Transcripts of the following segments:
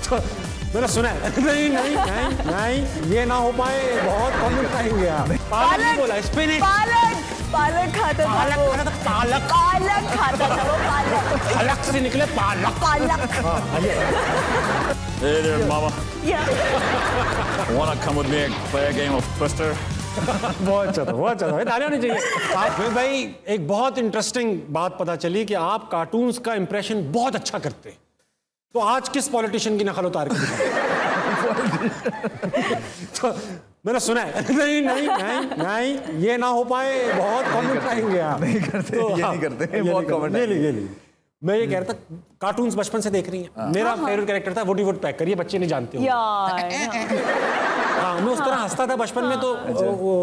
तो मैंने सुना है। नहीं नहीं नहीं नहीं, ये ना हो पाए, बहुत कॉन्फिडेंट आएंगे आप। पालक नहीं बोला, स्पिनच। पालक खाता था। पालक खाता था वो, पालक। पालक से निकले पालक। Hey there, Mama. Yeah. Wanna come with me and play a game of Twister? बहुत अच्छा था, बहुत अच्छा था। तालियां होनी चाहिए। आप भाई, एक बहुत इंटरेस्टिंग बात पता चली कि आप कार्टून्स का इंप्रेशन बहुत अच्छा करते हैं। तो आज किस पॉलिटिशियन की नकल उतार के तो मैंने सुना है। नहीं नहीं नहीं नहीं, ये ना हो पाए, बहुत कमेंट आएंगे आप। नहीं करते, तो ये नहीं करते, बहुत कमेंट आएंगे। मैं ये कह रहा था, कार्टून्स बचपन से देख रही हैं। मेरा फेवरेट कैरेक्टर था वुडी वुडपेकर, ये बच्चे नहीं जानते हो। हाँ, मैं उस तरह हंसता था बचपन में, तो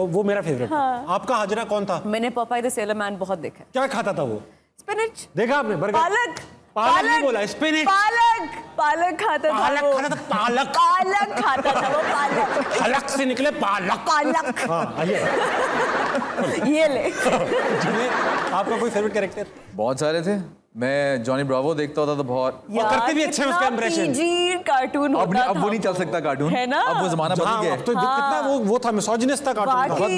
वो मेरा फेवरेट था। आपका हाजरा कौन था? मैंने पॉपाई द सेलर मैन बहुत देखा। क्या खाता था वो? स्पिनच। देखा आपने? बर्गर। पालक नहीं बोला, स्पिनच। पालक खाता था। पालक खाता था वो, पालक। पालक से निकले पालक। हाँ, ये ले। आपका कोई फेवरेट कैरेक्टर? बहुत सारे थे। मैं जॉनी ब्रावो देखता होता तो बहुत, करते भी अच्छे हैं उसका इंप्रेशन। कार्टून अब वो नहीं चल सकता कार्टून, है ना? अब वो जमाना बदल गया। तो कितना वो था, मिसोजिनिस्ट था कार्टून।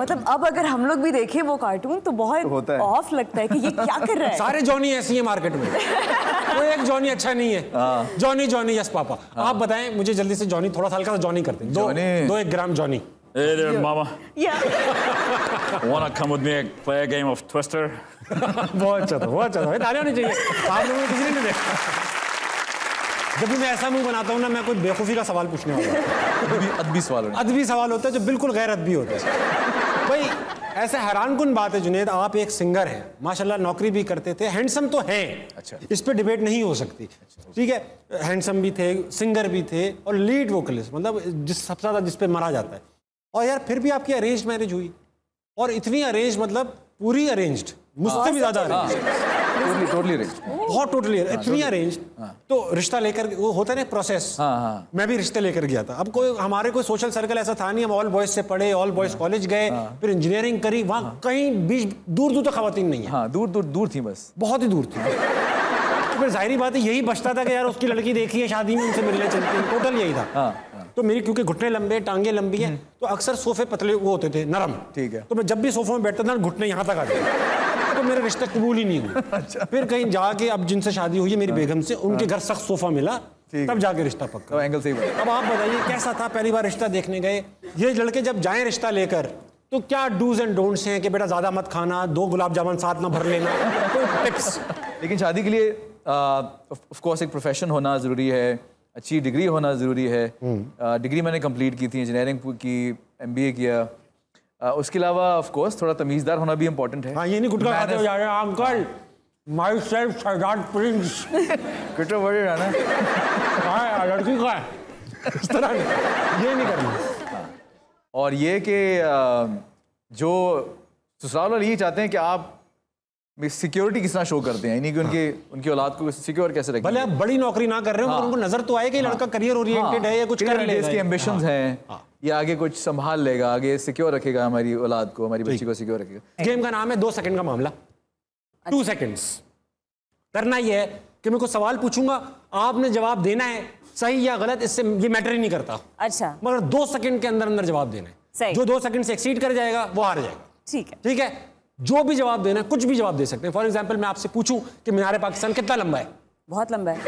मतलब अब अगर हम लोग भी देखें वो कार्टून तो बहुत ऑफ लगता है कि ये क्या कर रहा है। सारे जॉनी ऐसे ही है मार्केट में, कोई एक जॉनी अच्छा नहीं है। Johnny Johnny yes papa. आप बताएं मुझे जल्दी से, जॉनी थोड़ा सा हल्का सा जॉनी करते हैं। 2 ग्राम Johnny. Hey there, Mama. Yeah. Wanna come with me and play a game of Twister? बहुत अच्छा था, बहुत अच्छा था। तालियां होनी चाहिए। आप लोगों ने किसी ने नहीं देखा। जब भी मैं ऐसा मुंह बनाता हूँ ना, मैं कोई बेवकूफ़ी का सवाल पूछने वाला हूँ। अदबी सवाल होता है जो बिल्कुल गैर अदबी होता है। भाई ऐसा हैरानकुन बात है जुनैद, आप एक सिंगर हैं, माशाल्लाह नौकरी भी करते थे, हैंडसम तो हैं। अच्छा। इस पे डिबेट नहीं हो सकती। ठीक है, हैंडसम भी थे, सिंगर भी थे, और लीड वोकलिस्ट, मतलब सबसे ज़्यादा जिस पे मरा जाता है। और यार फिर भी आपकी अरेंज्ड मैरिज हुई, और इतनी अरेंज, मतलब पूरी अरेंज्ड, मुझसे भी ज़्यादा अरेंज्ड। टोटली अरेंज्ड, बहुत टोटली इतनी अरेंज्ड। तो रिश्ता लेकर, वो होता है ना प्रोसेस, मैं भी रिश्ते लेकर गया था। अब हमारे कोई सोशल सर्कल ऐसा था नहीं, हम ऑल बॉयज से पढ़े, ऑल बॉयज कॉलेज गए, फिर इंजीनियरिंग करी, वहाँ कहीं बीच दूर दूर तक खवातीन नहीं है। दूर थी, बस बहुत ही दूर थी। तो फिर जाहिर बात है यही बचता था कि यार उसकी लड़की देखी है, शादी में उनसे मिलने चलते हैं, टोटल यही था। तो मेरी क्योंकि घुटने लंबे, टांगे लंबी हैं, तो अक्सर सोफे पतले वो होते थे, नरम। ठीक है। तो मैं जब भी सोफे में बैठता था, घुटने यहाँ तक आ गए, तो मेरे रिश्ते कबूल ही नहीं हुए। अच्छा। फिर कहीं जाके, अब जिनसे शादी हुई है मेरी बेगम से, उनके घर सख्त सोफा मिला, तब जाके रिश्ता पक्का। एंगल से ही। अब आप बताइए कैसा था, पहली बार रिश्ता देखने गए, ये लड़के जब जाएं रिश्ता लेकर, तो क्या डूज एंड डोंट्स हैं कि बेटा ज्यादा मत खाना, 2 गुलाब जामुन साथ ना भर लेना, कोई टिप्स? लेकिन शादी के लिए ऑफ कोर्स एक प्रोफेशन होना ज़रूरी है, अच्छी डिग्री होना ज़रूरी है। डिग्री मैंने कंप्लीट की थी, इंजीनियरिंग की, MBA किया। उसके अलावा ऑफ कोर्स थोड़ा तमीज़दार होना भी इम्पोर्टेंट है। हाँ, ये नहीं गुटखा खाते हो यार, uncle my self Sardar Prince कितना बड़े रहना हाँ, लड़की का इस तरह ये नहीं करना। और ये कि जो ससुराल वाले ये चाहते हैं कि आप सिक्योरिटी किस तरह शो करते हैं, यानी कि उनकी औलाद को सिक्योर कैसे रखें। भले आप बड़ी नौकरी ना कर रहे हो, मगर उनको नजर तो आए कि लड़का करियर ओरिएंटेड है या कुछ कर लेगा, इसकी एम्बिशंस हैं, या आगे कुछ संभाल लेगा, आगे सिक्योर रखेगा हमारी औलाद को, हमारी बच्ची को सिक्योर रखेगा। गेम का नाम है 2 सेकंड का मामला। 2 सेकंड्स करना ये है कि मैं कुछ सवाल पूछूंगा, आपने जवाब देना है, सही या गलत, इससे ये मैटर ही नहीं करता। अच्छा। मगर 2 सेकंड के अंदर जवाब देना है। जो 2 सेकंड से एक्सीड कर जाएगा वो हार जाएगा। ठीक है, ठीक है। जो भी जवाब देना है, कुछ भी जवाब दे सकते हैं। फॉर एग्जाम्पल मैं आपसे पूछूं कि मीनार पाकिस्तान कितना लंबा है? बहुत लंबा है।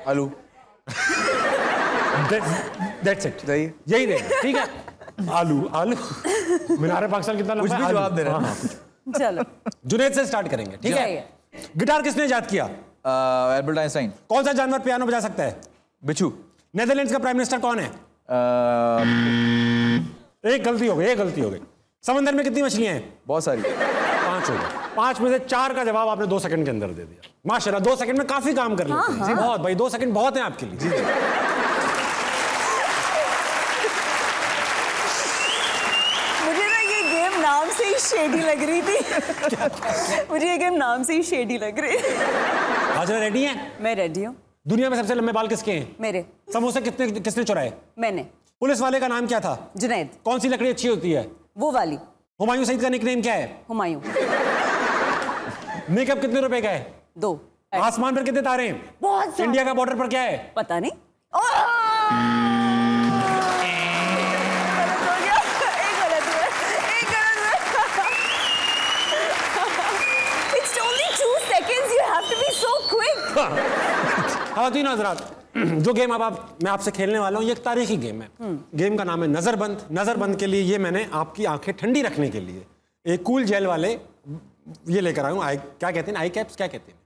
आलू। That's it। यही देना, ठीक है। आलू मीनार पाकिस्तान कितना लंबा है? कुछ भी जवाब देना है। चलो जुनैद से स्टार्ट करेंगे, ठीक है। गिटार किसने इजाद किया? Albert Einstein. कौन सा जानवर पियानो बजा सकता है? बिच्छू। नेदरलैंड्स का प्राइम मिनिस्टर कौन है? एक गलती हो गई। समंदर में कितनी मछलियां हैं? बहुत सारी। 5 हो गए। 5 में से 4 का जवाब आपने 2 सेकंड के अंदर दे दिया। माशाल्लाह, 2 सेकंड में काफी काम कर लेते हैं। बहुत भाई, 2 सेकंड बहुत हैं आपके लिए। जी। मुझे ना ये गेम नाम से ही शेडी लग रही थी। मुझे ये गेम नाम से ही शेडी लग रही है। हाजरा रेडी हैं? मैं रेडी हूँ। दुनिया में सबसे लंबे बाल किसके हैं? मेरे। समोसे किसने चुराए? मैंने। पुलिस वाले का नाम क्या था? जुनैद। कौन सी लकड़ी अच्छी होती है? वो वाली। हुमायूं सईद का निकनेम क्या है? हुमायूं। मेकअप कितने रुपए का है? 2। आसमान पर कितने तारे हैं? बहुत सारे। इंडिया का बॉर्डर पर क्या है? पता नहीं। गलत हो गया, एक गलत हुआ, एक गलत हुआ। It's only 2 seconds. You have to be so quick. ख़वातीन हज़रात, जो गेम अब मैं आपसे खेलने वाला हूँ ये एक तारीखी गेम है। गेम का नाम है नजरबंद। नजरबंद के लिए ये मैंने आपकी आंखें ठंडी रखने के लिए एक कूल जेल वाले ये लेकर आया हूँ। क्या कहते हैं? आई कैप्स क्या कहते हैं?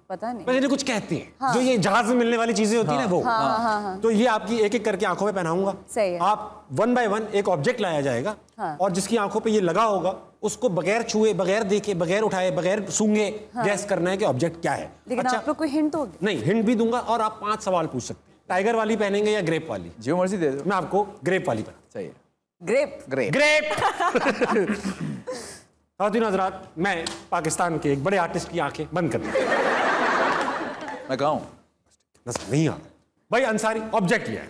पता नहीं, पहले कुछ कहते हैं। हाँ। जो ये जहाज में मिलने वाली चीजें होती है ना वो। हाँ। तो ये आपकी एक एक करके आंखों में पहनाऊंगा। सही है। आप 1 by 1 एक ऑब्जेक्ट लाया जाएगा। हाँ। और जिसकी आंखों पे ये लगा होगा उसको बगैर छुए, बगैर देखे, बगैर उठाए, बगैर सूंघे गैस करना है कि ऑब्जेक्ट क्या है। लेकिन अच्छा, आप लोग कोई हिंट दोगे? नहीं, हिंट भी दूंगा और आप 5 सवाल पूछ सकते हैं। टाइगर वाली पहनेंगे या ग्रेप वाली? जो मर्जी दे दो। मैं आपको ग्रेप वाली पहना। चाहिए। ग्रेप। ग्रेप। ग्रेप। ख़वातीन हज़रात, मैं पाकिस्तान के एक बड़े आर्टिस्ट की आंखें बंद कर दूँ। मैं कहूँ नहीं आ भाई, अंसारी ऑब्जेक्ट लिया है।